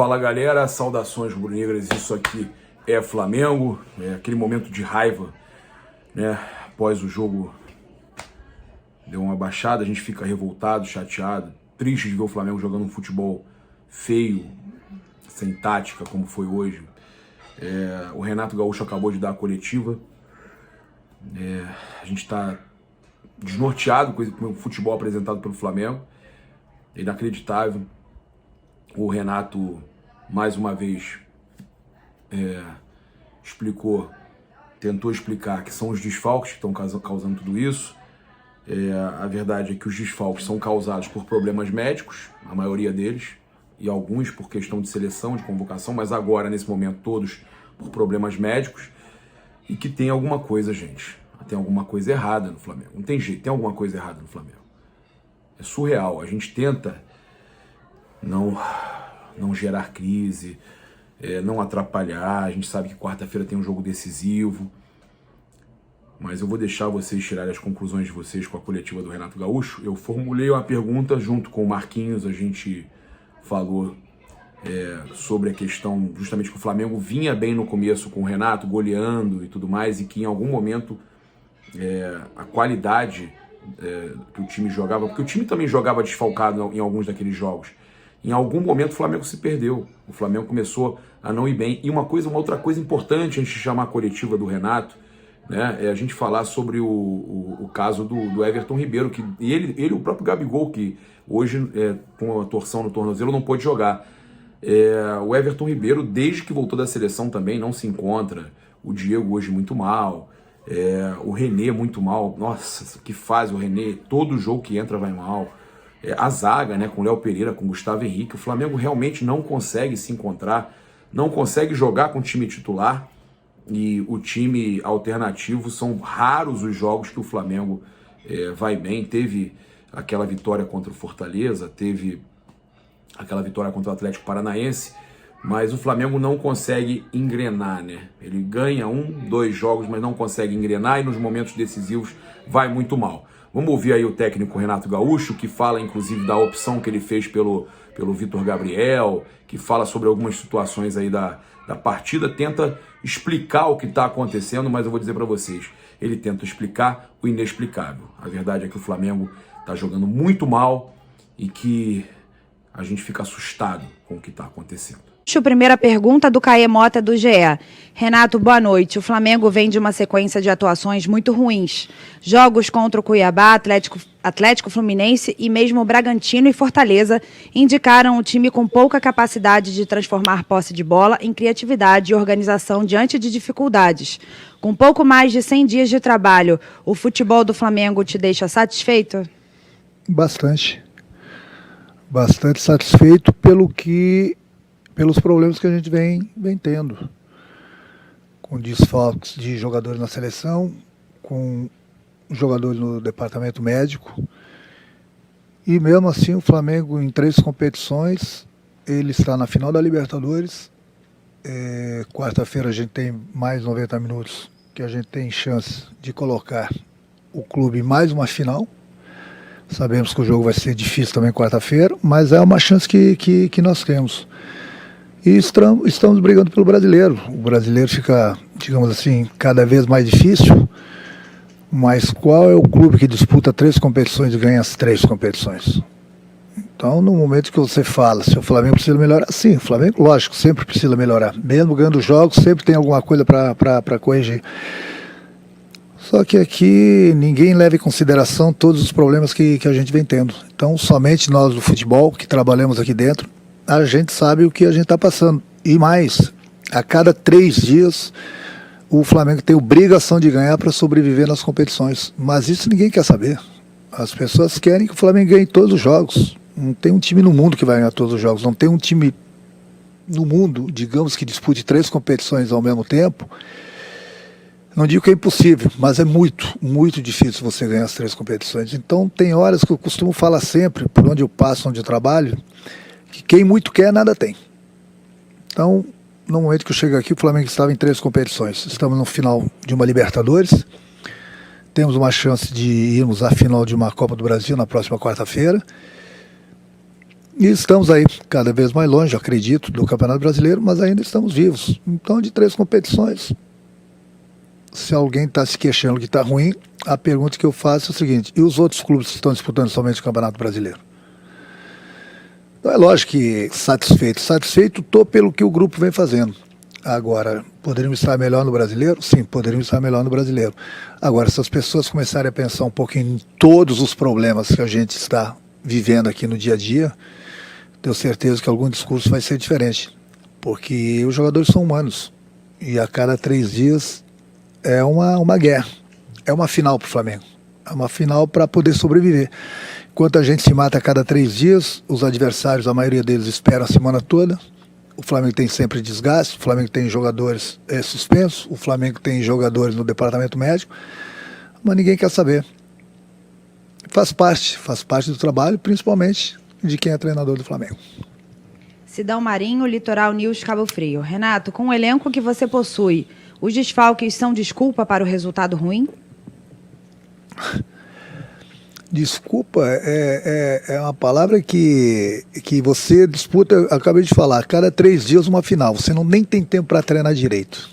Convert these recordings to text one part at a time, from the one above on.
Fala galera, saudações rubro-negras, isso aqui é Flamengo, é aquele momento de raiva, né? Após o jogo deu uma baixada, a gente fica revoltado, chateado, triste de ver o Flamengo jogando um futebol feio, sem tática como foi hoje. O Renato Gaúcho acabou de dar a coletiva, a gente está desnorteado com o futebol apresentado pelo Flamengo, é inacreditável. O Renato, mais uma vez, tentou explicar que são os desfalques que estão causando tudo isso. A verdade é que os desfalques são causados por problemas médicos, a maioria deles, e alguns por questão de seleção, de convocação, mas agora, nesse momento, todos por problemas médicos, e que tem alguma coisa, gente. Tem alguma coisa errada no Flamengo. Não tem jeito, tem alguma coisa errada no Flamengo. É surreal. A gente tenta não gerar crise, não atrapalhar. A gente sabe que quarta-feira tem um jogo decisivo, mas eu vou deixar vocês tirarem as conclusões de vocês com a coletiva do Renato Gaúcho. Eu formulei uma pergunta junto com o Marquinhos, a gente falou sobre a questão justamente que o Flamengo vinha bem no começo com o Renato, goleando e tudo mais, e que em algum momento a qualidade que o time jogava, porque o time também jogava desfalcado em alguns daqueles jogos, em algum momento o Flamengo se perdeu, o Flamengo começou a não ir bem. E uma outra coisa importante antes de chamar a coletiva do Renato, né, é a gente falar sobre o caso do Everton Ribeiro, que ele o próprio Gabigol, que hoje com a torção no tornozelo não pôde jogar. O Everton Ribeiro, desde que voltou da seleção também, não se encontra. O Diego hoje muito mal, o René muito mal. Nossa, que faz o René, todo jogo que entra vai mal. A zaga, né, com o Léo Pereira, com o Gustavo Henrique, o Flamengo realmente não consegue se encontrar, não consegue jogar com o time titular, e o time alternativo, são raros os jogos que o Flamengo vai bem. Teve aquela vitória contra o Fortaleza, teve aquela vitória contra o Atlético Paranaense, mas o Flamengo não consegue engrenar, né? Ele ganha 1, 2 jogos, mas não consegue engrenar, e nos momentos decisivos vai muito mal. Vamos ouvir aí o técnico Renato Gaúcho, que fala inclusive da opção que ele fez pelo Vitor Gabriel, que fala sobre algumas situações aí da partida, tenta explicar o que está acontecendo, mas eu vou dizer para vocês, ele tenta explicar o inexplicável. A verdade é que o Flamengo está jogando muito mal e que a gente fica assustado com o que está acontecendo. Primeira pergunta do Caê Mota, do GE. Renato, boa noite. O Flamengo vem de uma sequência de atuações muito ruins. Jogos contra o Cuiabá, Atlético Fluminense e mesmo Bragantino e Fortaleza indicaram um time com pouca capacidade de transformar posse de bola em criatividade e organização diante de dificuldades. Com pouco mais de 100 dias de trabalho, o futebol do Flamengo te deixa satisfeito? Bastante. Bastante satisfeito pelos problemas que a gente vem tendo, com desfalques de jogadores na seleção, com jogadores no departamento médico, e mesmo assim o Flamengo em 3 competições, ele está na final da Libertadores. Quarta-feira a gente tem mais 90 minutos, que a gente tem chance de colocar o clube em mais uma final. Sabemos que o jogo vai ser difícil também quarta-feira, mas é uma chance que nós temos. E estamos brigando pelo brasileiro. O brasileiro fica, digamos assim, cada vez mais difícil, mas qual é o clube que disputa 3 competições e ganha as 3 competições? Então, no momento que você fala, se o Flamengo precisa melhorar, sim, o Flamengo, lógico, sempre precisa melhorar. Mesmo ganhando jogos, sempre tem alguma coisa para corrigir. Só que aqui ninguém leva em consideração todos os problemas que a gente vem tendo. Então, somente nós do futebol, que trabalhamos aqui dentro, a gente sabe o que a gente está passando. E mais, a cada 3 dias, o Flamengo tem obrigação de ganhar para sobreviver nas competições. Mas isso ninguém quer saber. As pessoas querem que o Flamengo ganhe todos os jogos. Não tem um time no mundo que vai ganhar todos os jogos. Não tem um time no mundo, digamos, que dispute 3 competições ao mesmo tempo. Não digo que é impossível, mas é muito, muito difícil você ganhar as 3 competições. Então tem horas que eu costumo falar sempre, por onde eu passo, onde eu trabalho, que quem muito quer, nada tem. Então, no momento que eu chego aqui, o Flamengo estava em 3 competições. Estamos no final de uma Libertadores. Temos uma chance de irmos à final de uma Copa do Brasil na próxima quarta-feira. E estamos aí cada vez mais longe, acredito, do Campeonato Brasileiro, mas ainda estamos vivos. Então, de 3 competições, se alguém está se queixando que está ruim, a pergunta que eu faço é o seguinte: e os outros clubes que estão disputando somente o Campeonato Brasileiro? Então é lógico que satisfeito estou pelo que o grupo vem fazendo. Agora, poderíamos estar melhor no Brasileiro? Sim, poderíamos estar melhor no Brasileiro. Agora, se as pessoas começarem a pensar um pouquinho em todos os problemas que a gente está vivendo aqui no dia a dia, tenho certeza que algum discurso vai ser diferente. Porque os jogadores são humanos. E a cada 3 dias é uma guerra. É uma final para o Flamengo. É uma final para poder sobreviver. Enquanto a gente se mata a cada 3 dias, os adversários, a maioria deles, esperam a semana toda. O Flamengo tem sempre desgaste, o Flamengo tem jogadores suspensos, o Flamengo tem jogadores no departamento médico, mas ninguém quer saber. Faz parte do trabalho, principalmente de quem é treinador do Flamengo. Sidão Marinho, Litoral News, Cabo Frio. Renato, com o elenco que você possui, os desfalques são desculpa para o resultado ruim? Desculpa é uma palavra que você disputa, eu acabei de falar, a cada 3 dias uma final. Você nem tem tempo para treinar direito.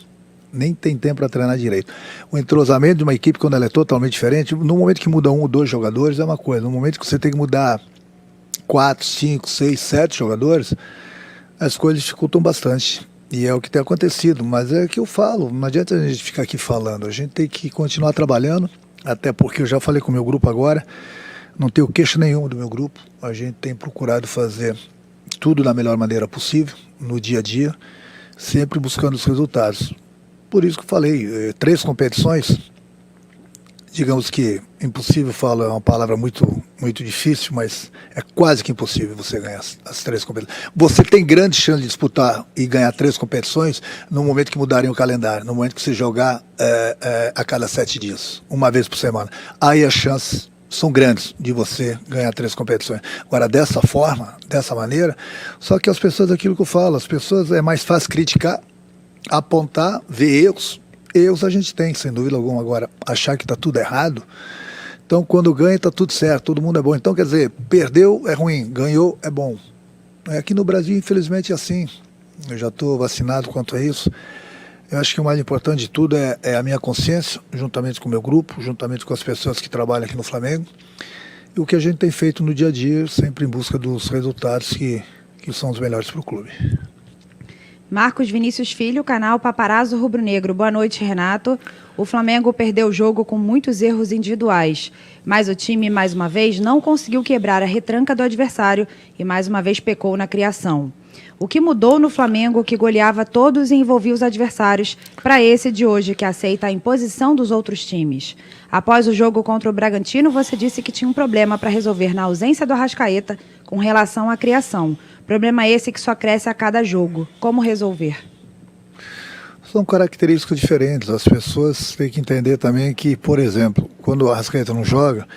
O entrosamento de uma equipe, quando ela é totalmente diferente, no momento que muda 1 ou 2 jogadores é uma coisa. No momento que você tem que mudar 4, 5, 6, 7 jogadores, as coisas dificultam bastante. E é o que tem acontecido. Mas é o que eu falo, não adianta a gente ficar aqui falando. A gente tem que continuar trabalhando. Até porque eu já falei com o meu grupo agora, não tenho queixa nenhuma do meu grupo. A gente tem procurado fazer tudo da melhor maneira possível, no dia a dia, sempre buscando os resultados. Por isso que eu falei, 3 competições, digamos que impossível fala é uma palavra muito, muito difícil, mas é quase que impossível você ganhar as 3 competições. Você tem grande chance de disputar e ganhar 3 competições no momento que mudarem o calendário, no momento que você jogar a cada 7 dias, uma vez por semana. Aí as chances são grandes de você ganhar 3 competições. Agora, dessa forma, dessa maneira, só que as pessoas, aquilo que eu falo, as pessoas é mais fácil criticar, apontar, ver erros. Erros a gente tem, sem dúvida alguma. Agora, achar que está tudo errado, então quando ganha está tudo certo, todo mundo é bom. Então, quer dizer, perdeu é ruim, ganhou é bom. Aqui no Brasil, infelizmente, é assim. Eu já estou vacinado quanto a isso. Eu acho que o mais importante de tudo é a minha consciência, juntamente com o meu grupo, juntamente com as pessoas que trabalham aqui no Flamengo, e o que a gente tem feito no dia a dia, sempre em busca dos resultados que são os melhores para o clube. Marcos Vinícius Filho, canal Paparazzo Rubro Negro. Boa noite, Renato. O Flamengo perdeu o jogo com muitos erros individuais, mas o time, mais uma vez, não conseguiu quebrar a retranca do adversário e, mais uma vez, pecou na criação. O que mudou no Flamengo, que goleava todos e envolvia os adversários, para esse de hoje, que aceita a imposição dos outros times? Após o jogo contra o Bragantino, você disse que tinha um problema para resolver na ausência do Arrascaeta com relação à criação. Problema esse que só cresce a cada jogo. Como resolver? São características diferentes. As pessoas têm que entender também que, por exemplo, quando o Arrascaeta não joga,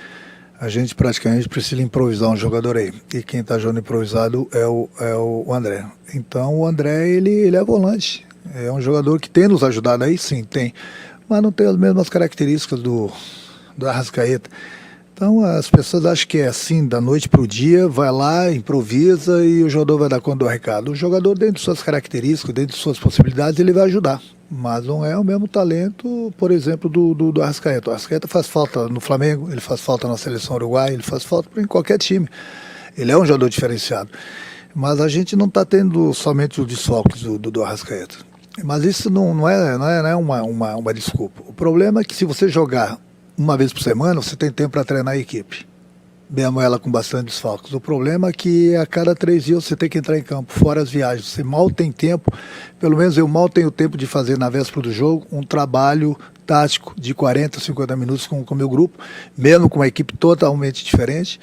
a gente praticamente precisa improvisar um jogador aí. E quem está jogando improvisado é o André. Então o André, ele é volante. É um jogador que tem nos ajudado aí, sim, tem. Mas não tem as mesmas características do Arrascaeta. Então as pessoas acham que é assim, da noite para o dia, vai lá, improvisa e o jogador vai dar conta do recado. O jogador, dentro de suas características, dentro de suas possibilidades, ele vai ajudar. Mas não é o mesmo talento, por exemplo, do Arrascaeta. O Arrascaeta faz falta no Flamengo, ele faz falta na seleção uruguaia, ele faz falta em qualquer time. Ele é um jogador diferenciado. Mas a gente não está tendo somente os desfalques do Arrascaeta. Mas isso não é uma desculpa. O problema é que se você jogar uma vez por semana, você tem tempo para treinar a equipe. Mesmo ela com bastante desfalques. O problema é que a cada 3 dias você tem que entrar em campo, fora as viagens. Você mal tem tempo, pelo menos eu mal tenho tempo de fazer na véspera do jogo um trabalho tático de 40, 50 minutos com o meu grupo, mesmo com uma equipe totalmente diferente.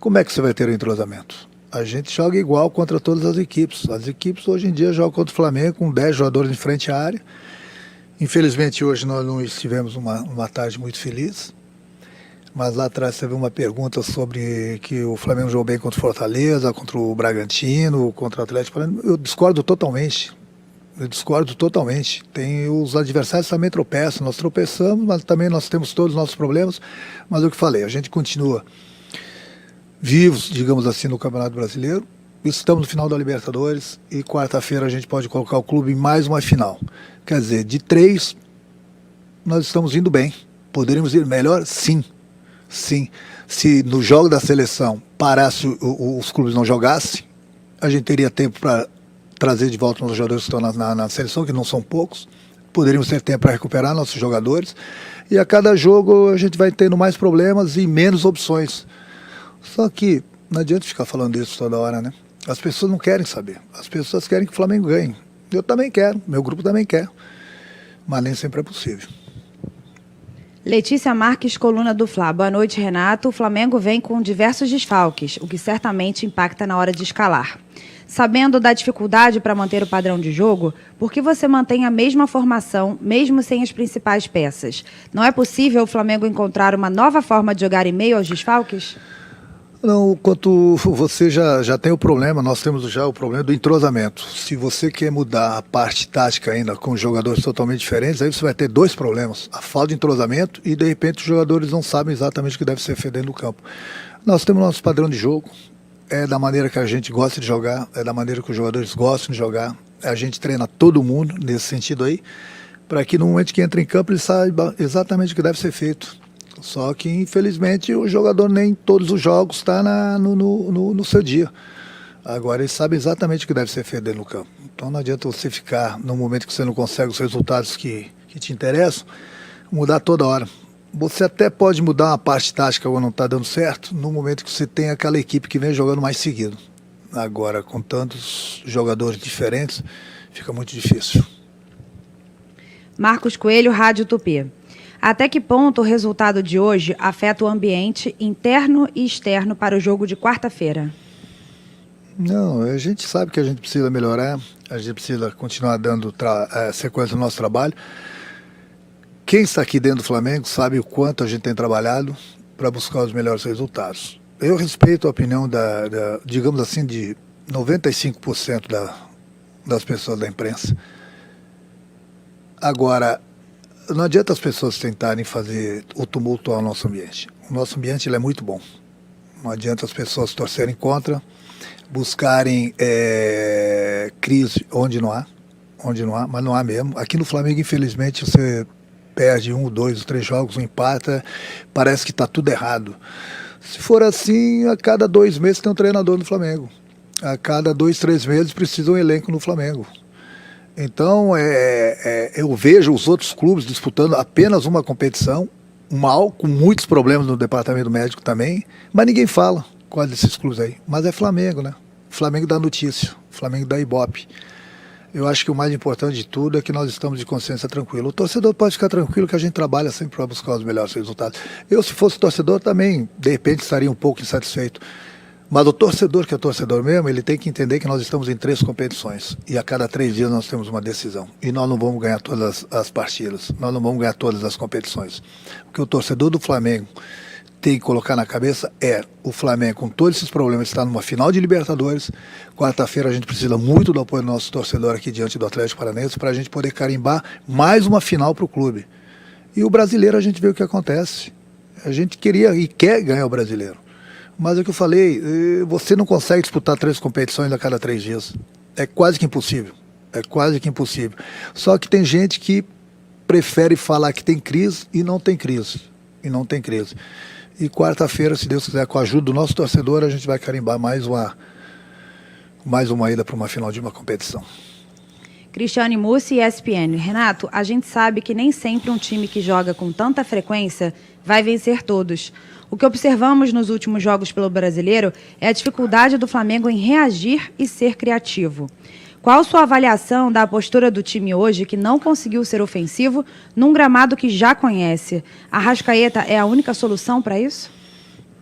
Como é que você vai ter o entrosamento? A gente joga igual contra todas as equipes. As equipes hoje em dia jogam contra o Flamengo com 10 jogadores em frente à área. Infelizmente hoje nós não estivemos uma tarde muito feliz, mas lá atrás teve uma pergunta sobre que o Flamengo jogou bem contra o Fortaleza, contra o Bragantino, contra o Atlético. Eu discordo totalmente. Tem os adversários também tropeçam, nós tropeçamos, mas também nós temos todos os nossos problemas. Mas é o que falei, a gente continua vivos, digamos assim, no Campeonato Brasileiro. estamos no final da Libertadores e quarta-feira a gente pode colocar o clube em mais uma final. Quer dizer, de 3, nós estamos indo bem. Poderíamos ir melhor? Sim. Sim. Se no jogo da seleção parasse, os clubes não jogassem, a gente teria tempo para trazer de volta os jogadores que estão na seleção, que não são poucos. Poderíamos ter tempo para recuperar nossos jogadores. E a cada jogo a gente vai tendo mais problemas e menos opções. Só que não adianta ficar falando isso toda hora, né? As pessoas não querem saber. As pessoas querem que o Flamengo ganhe. Eu também quero, meu grupo também quer. Mas nem sempre é possível. Letícia Marques, coluna do Fla. Boa noite, Renato. O Flamengo vem com diversos desfalques, o que certamente impacta na hora de escalar. Sabendo da dificuldade para manter o padrão de jogo, por que você mantém a mesma formação, mesmo sem as principais peças? Não é possível o Flamengo encontrar uma nova forma de jogar em meio aos desfalques? Não, quanto você já tem o problema, nós temos já o problema do entrosamento. Se você quer mudar a parte tática ainda com jogadores totalmente diferentes, aí você vai ter 2 problemas. A falta de entrosamento e, de repente, os jogadores não sabem exatamente o que deve ser feito dentro do campo. Nós temos nosso padrão de jogo, é da maneira que a gente gosta de jogar, é da maneira que os jogadores gostam de jogar. A gente treina todo mundo nesse sentido aí, para que no momento que entra em campo ele saiba exatamente o que deve ser feito. Só que, infelizmente, o jogador nem todos os jogos está no seu dia. Agora, ele sabe exatamente o que deve ser feito dentro do campo. Então, não adianta você ficar, no momento que você não consegue os resultados que te interessam, mudar toda hora. Você até pode mudar uma parte tática quando não está dando certo, no momento que você tem aquela equipe que vem jogando mais seguido. Agora, com tantos jogadores diferentes, fica muito difícil. Marcos Coelho, Rádio Tupi. Até que ponto o resultado de hoje afeta o ambiente interno e externo para o jogo de quarta-feira? Não, a gente sabe que a gente precisa melhorar, a gente precisa continuar dando sequência no nosso trabalho. Quem está aqui dentro do Flamengo sabe o quanto a gente tem trabalhado para buscar os melhores resultados. Eu respeito a opinião digamos assim, de 95% das pessoas da imprensa. Agora, não adianta as pessoas tentarem fazer o tumulto ao nosso ambiente. O nosso ambiente ele é muito bom. Não adianta as pessoas torcerem contra, buscarem crise onde não há, mas não há mesmo. Aqui no Flamengo, infelizmente, você perde 1, 2, 3 jogos, empata, parece que está tudo errado. Se for assim, a cada 2 meses tem um treinador no Flamengo. A cada 2, 3 meses precisa um elenco no Flamengo. Então, eu vejo os outros clubes disputando apenas uma competição, mal, com muitos problemas no departamento médico também, mas ninguém fala qual desses clubes aí. Mas é Flamengo, né? Flamengo dá notícia, Flamengo dá Ibope. Eu acho que o mais importante de tudo é que nós estamos de consciência tranquila. O torcedor pode ficar tranquilo que a gente trabalha sempre para buscar os melhores resultados. Eu, se fosse torcedor, também, de repente, estaria um pouco insatisfeito. Mas o torcedor, que é torcedor mesmo, ele tem que entender que nós estamos em 3 competições. E a cada 3 dias nós temos uma decisão. E nós não vamos ganhar todas as partidas. Nós não vamos ganhar todas as competições. O que o torcedor do Flamengo tem que colocar na cabeça o Flamengo, com todos esses problemas, está numa final de Libertadores. Quarta-feira a gente precisa muito do apoio do nosso torcedor aqui diante do Atlético Paranaense para a gente poder carimbar mais uma final para o clube. E o brasileiro a gente vê o que acontece. A gente queria e quer ganhar o brasileiro. Mas é o que eu falei, você não consegue disputar 3 competições a cada 3 dias. É quase que impossível. É quase que impossível. Só que tem gente que prefere falar que tem crise e não tem crise. E quarta-feira, se Deus quiser, com a ajuda do nosso torcedor, a gente vai carimbar mais uma ida para uma final de uma competição. Cristiane Mussi, ESPN. Renato, a gente sabe que nem sempre um time que joga com tanta frequência vai vencer todos. O que observamos nos últimos jogos pelo Brasileiro é a dificuldade do Flamengo em reagir e ser criativo. Qual sua avaliação da postura do time hoje que não conseguiu ser ofensivo num gramado que já conhece? A Arrascaeta é a única solução para isso?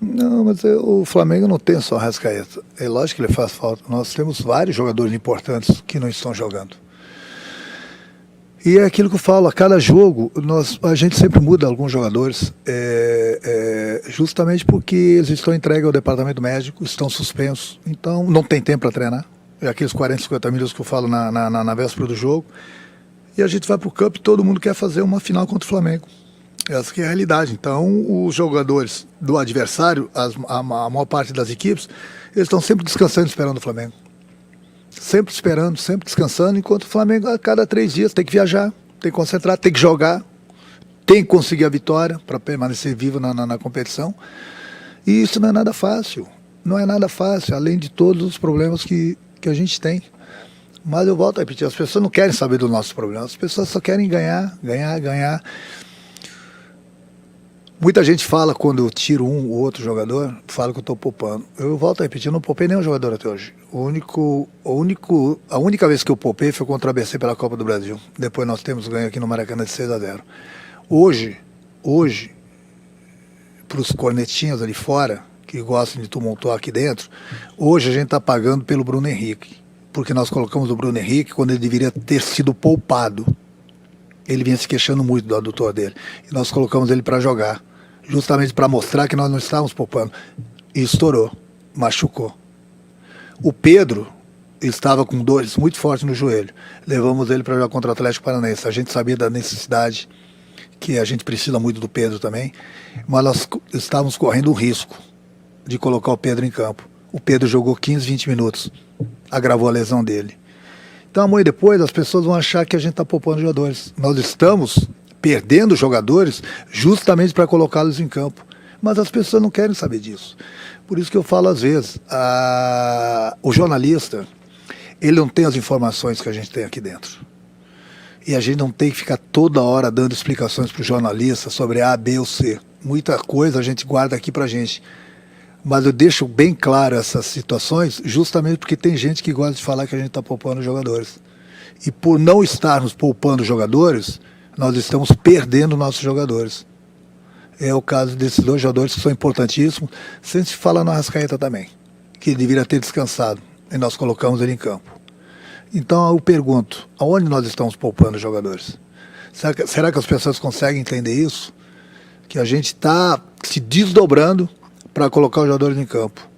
Não, mas o Flamengo não tem só a Arrascaeta. É lógico que ele faz falta. Nós temos vários jogadores importantes que não estão jogando. E é aquilo que eu falo, a cada jogo a gente sempre muda alguns jogadores, justamente porque eles estão entregues ao departamento médico, estão suspensos, então não tem tempo para treinar. É aqueles 40, 50 minutos que eu falo na véspera do jogo. E a gente vai para o campo e todo mundo quer fazer uma final contra o Flamengo. Essa que é a realidade. Então, os jogadores do adversário, a maior parte das equipes, eles estão sempre descansando, esperando o Flamengo. Sempre esperando, sempre descansando, enquanto o Flamengo, a cada 3 dias, tem que viajar, tem que concentrar, tem que jogar, tem que conseguir a vitória para permanecer vivo na competição. E isso não é nada fácil. Não é nada fácil, além de todos os problemas que a gente tem. Mas eu volto a repetir, as pessoas não querem saber dos nossos problemas, as pessoas só querem ganhar, ganhar, ganhar. Muita gente fala, quando eu tiro um ou outro jogador, fala que eu estou poupando. Eu volto a repetir, eu não poupei nenhum jogador até hoje. A única vez que eu poupei foi contra o ABC pela Copa do Brasil. Depois nós temos ganho aqui no Maracanã de 6-0. Hoje, para os cornetinhos ali fora, que gostam de tumultuar aqui dentro, hoje a gente está pagando pelo Bruno Henrique. Porque nós colocamos o Bruno Henrique quando ele deveria ter sido poupado. Ele vinha se queixando muito do adutor dele. E nós colocamos ele para jogar, justamente para mostrar que nós não estávamos poupando. E estourou, machucou. O Pedro estava com dores muito fortes no joelho. Levamos ele para jogar contra o Atlético Paranaense. A gente sabia da necessidade, que a gente precisa muito do Pedro também, mas nós estávamos correndo o risco de colocar o Pedro em campo. O Pedro jogou 15, 20 minutos, agravou a lesão dele. Então, amanhã depois, as pessoas vão achar que a gente está poupando jogadores. Nós estamos perdendo jogadores justamente para colocá-los em campo. Mas as pessoas não querem saber disso. Por isso que eu falo às vezes, o jornalista, ele não tem as informações que a gente tem aqui dentro. E a gente não tem que ficar toda hora dando explicações para o jornalista sobre A, B ou C. Muita coisa a gente guarda aqui para a gente. Mas eu deixo bem claro essas situações justamente porque tem gente que gosta de falar que a gente está poupando jogadores. E por não estarmos poupando jogadores, nós estamos perdendo nossos jogadores. É o caso desses 2 jogadores que são importantíssimos, sem se falar no Arrascaeta também, que deveria ter descansado, e nós colocamos ele em campo. Então eu pergunto, aonde nós estamos poupando jogadores? Será que as pessoas conseguem entender isso? Que a gente está se desdobrando para colocar os jogadores em campo,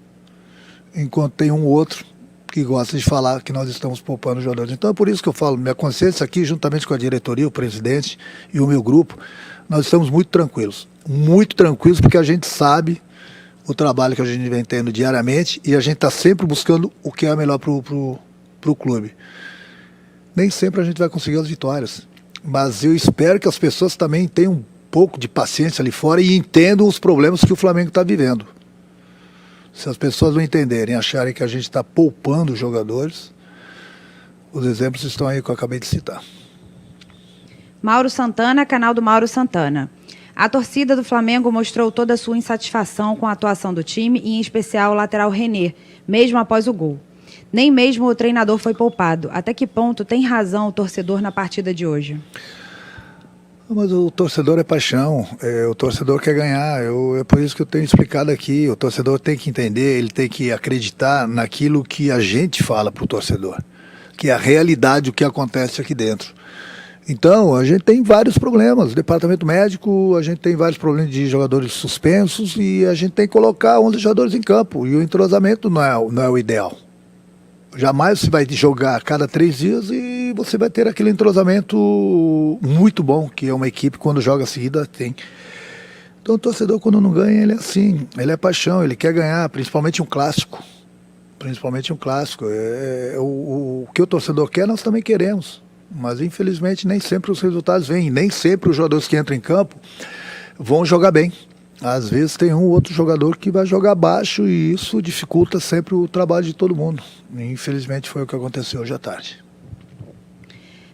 enquanto tem um outro que gosta de falar que nós estamos poupando os jogadores. Então é por isso que eu falo, minha consciência aqui, juntamente com a diretoria, o presidente e o meu grupo, nós estamos muito tranquilos, porque a gente sabe o trabalho que a gente vem tendo diariamente e a gente está sempre buscando o que é melhor para o clube. Nem sempre a gente vai conseguir as vitórias, mas eu espero que as pessoas também tenham um pouco de paciência ali fora e entendam os problemas que o Flamengo está vivendo. Se as pessoas não entenderem, acharem que a gente está poupando os jogadores, os exemplos estão aí que eu acabei de citar. Mauro Santana, canal do Mauro Santana. A torcida do Flamengo mostrou toda a sua insatisfação com a atuação do time, e em especial o lateral René, mesmo após o gol. Nem mesmo o treinador foi poupado. Até que ponto tem razão o torcedor na partida de hoje? Mas o torcedor é paixão, o torcedor quer ganhar, é por isso que eu tenho explicado aqui, o torcedor tem que entender, ele tem que acreditar naquilo que a gente fala para o torcedor, que é a realidade, o que acontece aqui dentro. Então, a gente tem vários problemas, departamento médico, a gente tem vários problemas de jogadores suspensos e a gente tem que colocar 11 jogadores em campo, e o entrosamento não é o ideal. Jamais você vai jogar a cada 3 dias e você vai ter aquele entrosamento muito bom, que é uma equipe quando joga a seguida tem. Então o torcedor quando não ganha, ele é assim, ele é paixão, ele quer ganhar, principalmente um clássico. O que o torcedor quer, nós também queremos. Mas infelizmente nem sempre os resultados vêm, nem sempre os jogadores que entram em campo vão jogar bem. Às vezes tem um ou outro jogador que vai jogar baixo e isso dificulta sempre o trabalho de todo mundo. E, infelizmente foi o que aconteceu hoje à tarde.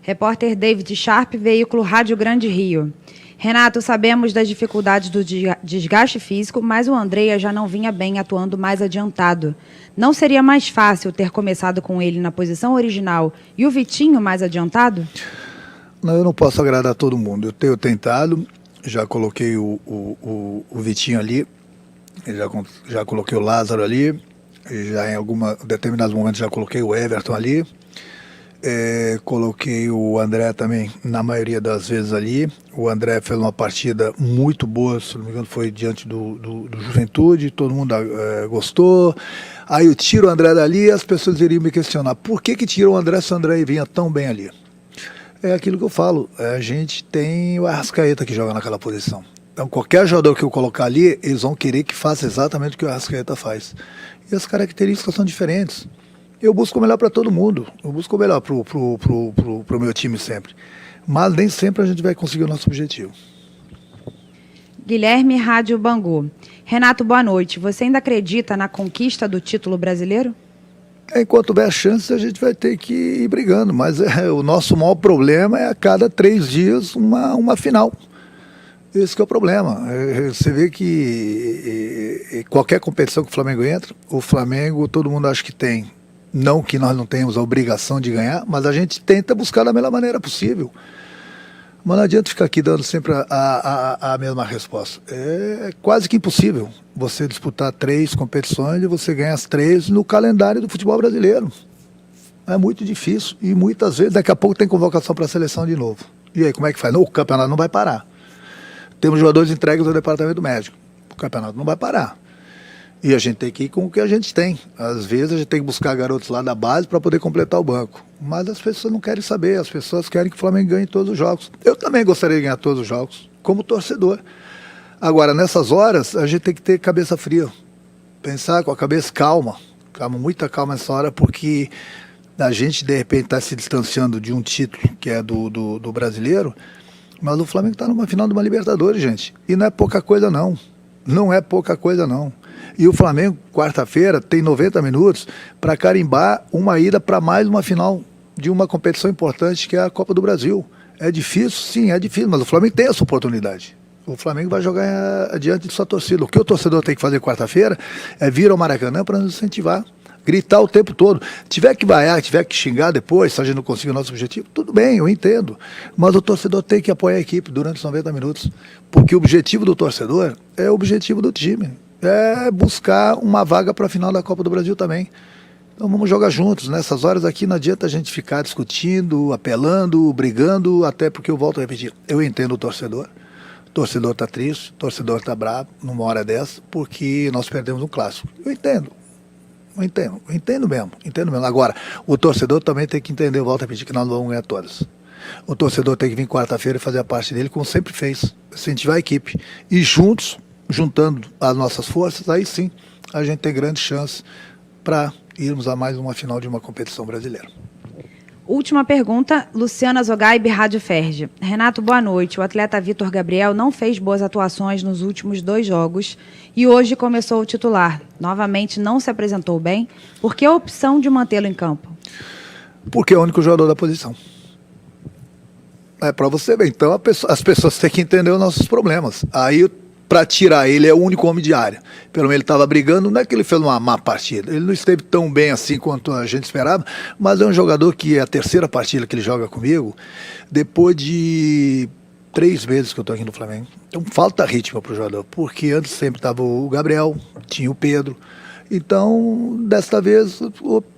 Repórter David Sharp, veículo Rádio Grande Rio. Renato, sabemos das dificuldades do desgaste físico, mas o Andrea já não vinha bem, atuando mais adiantado. Não seria mais fácil ter começado com ele na posição original e o Vitinho mais adiantado? Não, eu não posso agradar todo mundo. Eu tenho tentado. Já coloquei o Vitinho ali, já coloquei o Lázaro ali, já em determinados momentos já coloquei o Everton ali, coloquei o André também na maioria das vezes ali. O André fez uma partida muito boa, se não me engano foi diante do Juventude, todo mundo gostou. Aí eu tiro o André dali e as pessoas iriam me questionar, por que tiram o André se o André vinha tão bem ali? É aquilo que eu falo, a gente tem o Arrascaeta que joga naquela posição. Então qualquer jogador que eu colocar ali, eles vão querer que faça exatamente o que o Arrascaeta faz. E as características são diferentes. Eu busco o melhor para todo mundo, eu busco o melhor pro meu time sempre. Mas nem sempre a gente vai conseguir o nosso objetivo. Guilherme Rádio Bangu. Renato, boa noite. Você ainda acredita na conquista do título brasileiro? Enquanto houver chance, a gente vai ter que ir brigando, mas o nosso maior problema é a cada 3 dias uma final. Esse que é o problema. Você vê que qualquer competição que o Flamengo entra, o Flamengo todo mundo acha que tem. Não que nós não tenhamos a obrigação de ganhar, mas a gente tenta buscar da melhor maneira possível. Mas não adianta ficar aqui dando sempre a mesma resposta. É quase que impossível você disputar 3 competições e você ganhar as 3 no calendário do futebol brasileiro. É muito difícil e muitas vezes daqui a pouco tem convocação para a seleção de novo. E aí como é que faz? Não, o campeonato não vai parar. Temos jogadores entregues ao departamento médico. O campeonato não vai parar. E a gente tem que ir com o que a gente tem. Às vezes a gente tem que buscar garotos lá da base para poder completar o banco. Mas as pessoas não querem saber, as pessoas querem que o Flamengo ganhe todos os jogos. Eu também gostaria de ganhar todos os jogos, como torcedor. Agora, nessas horas, a gente tem que ter cabeça fria. Pensar com a cabeça calma, muita calma nessa hora, porque a gente, de repente, está se distanciando de um título que é do brasileiro, mas o Flamengo está numa final de uma Libertadores, gente. E não é pouca coisa, não. Não é pouca coisa, não. E o Flamengo, quarta-feira, tem 90 minutos para carimbar uma ida para mais uma final de uma competição importante que é a Copa do Brasil. É difícil? Sim, é difícil, mas o Flamengo tem essa oportunidade. O Flamengo vai jogar diante de sua torcida. O que o torcedor tem que fazer quarta-feira é vir ao Maracanã para nos incentivar, gritar o tempo todo. Tiver que vaiar, tiver que xingar depois, se a gente não conseguir o nosso objetivo, tudo bem, eu entendo. Mas o torcedor tem que apoiar a equipe durante os 90 minutos, porque o objetivo do torcedor é o objetivo do time. É buscar uma vaga para a final da Copa do Brasil também. Então vamos jogar juntos. Nessas horas aqui não adianta a gente ficar discutindo, apelando, brigando, até porque eu volto a repetir, eu entendo o torcedor. O torcedor está triste, o torcedor está bravo numa hora dessa, porque nós perdemos um clássico. Eu entendo mesmo. Agora, o torcedor também tem que entender, eu volto a repetir, que nós não vamos ganhar todas. O torcedor tem que vir quarta-feira e fazer a parte dele, como sempre fez, incentivar a equipe. E juntos, juntando as nossas forças, aí sim a gente tem grande chance para irmos a mais uma final de uma competição brasileira. Última pergunta, Luciana Zogaib, Rádio Ferge. Renato, boa noite. O atleta Vitor Gabriel não fez boas atuações nos últimos 2 jogos e hoje começou o titular. Novamente não se apresentou bem. Por que a opção de mantê-lo em campo? Porque é o único jogador da posição. É para você ver. Então as pessoas têm que entender os nossos problemas. Aí para tirar ele é o único homem de área. Pelo menos ele estava brigando, não é que ele fez uma má partida, ele não esteve tão bem assim quanto a gente esperava, mas é um jogador que é a 3ª partida que ele joga comigo, depois de 3 meses que eu estou aqui no Flamengo. Então falta ritmo para o jogador, porque antes sempre estava o Gabriel, tinha o Pedro. Então, desta vez,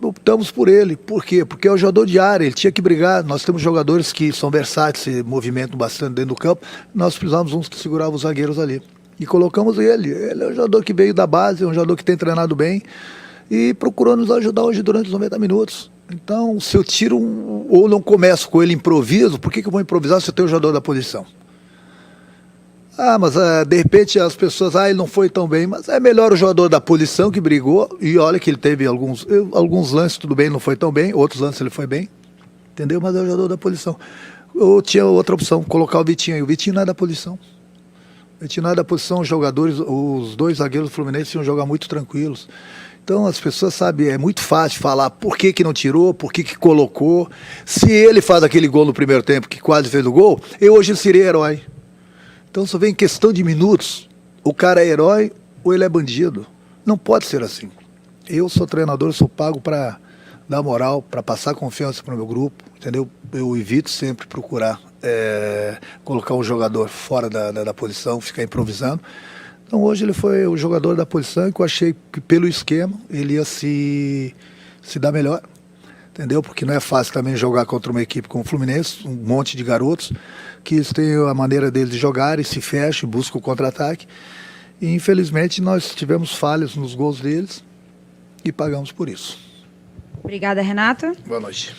optamos por ele. Por quê? Porque é o jogador de área, ele tinha que brigar. Nós temos jogadores que são versáteis, se movimentam bastante dentro do campo. Nós precisávamos uns que seguravam os zagueiros ali. E colocamos ele. Ele é um jogador que veio da base, é um jogador que tem treinado bem e procurou nos ajudar hoje durante os 90 minutos. Então, se eu tiro ou não começo com ele improviso, por que eu vou improvisar se eu tenho o jogador da posição? Mas de repente as pessoas, ele não foi tão bem, mas é melhor o jogador da posição que brigou, e olha que ele teve alguns lances, tudo bem, não foi tão bem, outros lances ele foi bem, entendeu? Mas é o jogador da posição. Eu tinha outra opção, colocar o Vitinho aí, o Vitinho não é da posição. O Vitinho não é da posição, os jogadores, os 2 zagueiros do Fluminense iam jogar muito tranquilos. Então as pessoas sabem, é muito fácil falar por que não tirou, por que colocou. Se ele faz aquele gol no primeiro tempo, que quase fez o gol, eu hoje seria herói. Então só vem em questão de minutos, o cara é herói ou ele é bandido. Não pode ser assim. Eu sou treinador, sou pago para dar moral, para passar confiança para o meu grupo, entendeu? Eu evito sempre procurar colocar um jogador fora da posição, ficar improvisando. Então hoje ele foi o jogador da posição que eu achei que pelo esquema ele ia se dar melhor. Entendeu? Porque não é fácil também jogar contra uma equipe como o Fluminense, um monte de garotos, que eles têm a maneira deles de jogar e se fecham, buscam o contra-ataque. E infelizmente nós tivemos falhas nos gols deles e pagamos por isso. Obrigada, Renata. Boa noite.